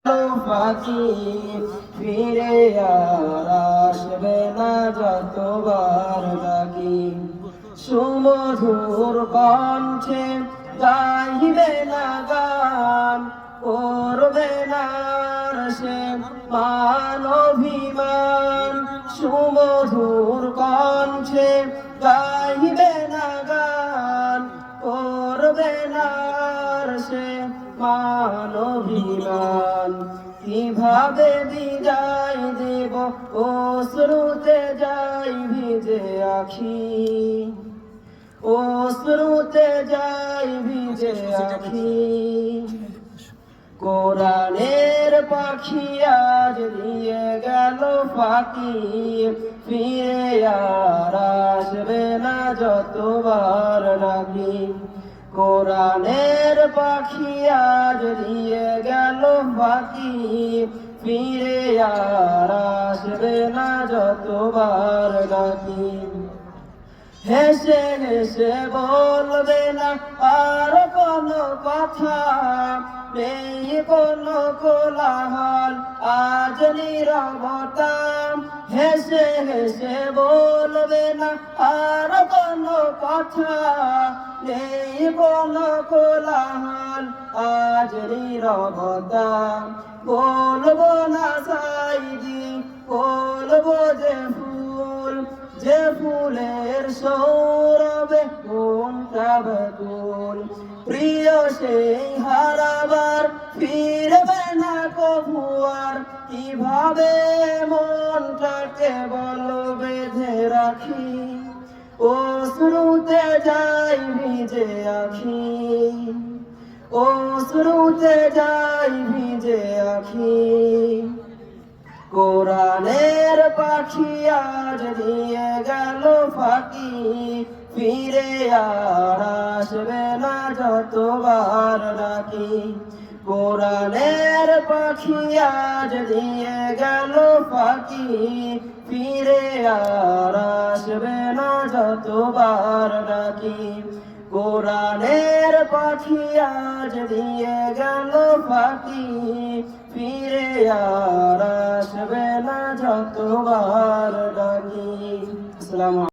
পাখি ফিরে আর আসবে না যতবার ডাকি। সুমধুর কণ্ঠে গাইবে না গান, করবে না সে মান অভিমান। সুমধুর কণ্ঠে গাইবে না গান, করবে না সে মান অভিমান। কিভাবে বিদায় দেব অশ্রুতে যাই ভিজে আখি, অশ্রুতে যাই ভিজে আখি। কোরআনের পাখি আজ দিয়ে গেল ফাঁকি, ফিরে আর আসবে না যতবার ডাকি। কোরআনের পাখি আজ দিয়ে গেল ফাঁকি, ফিরে আর আসবে না যতবার ডাকি। হেসে হেসে বলবে না আর কোনো কথা, নেই কোনো কোলাহল আজ নীরবতা। হেসে হেসে বলবে না আর কোনো কথা, নেই কোনো কোলাহল আজ নীরবতা। বলবো না সাইদি, বলবো যে ফুল, যে ফুলের সৌরভে মনটা ব্যাকুল। প্রিয় সেই হারাবার ফিরবে না কভু আর, কিভাবে মনটাকে বল বেঁধে রাখি। অশ্রুতে যাই ভিজে আখি, অশ্রুতে যাই ভিজে আখি। কোরআনের পাখি আজ দিয়ে গেল ফাঁকি, ফিরে আর আসবে না যতবার ডাকি। কোরআনের পাখি আজ দিয়ে গেল ফাঁকি, ফিরে আর আসবে না যতবার ডাকি। কোরআনের পাখি আজ দিয়ে গেল ফাঁকি, ফিরে আর আসবে না যতবার ডাকি। আসসালামু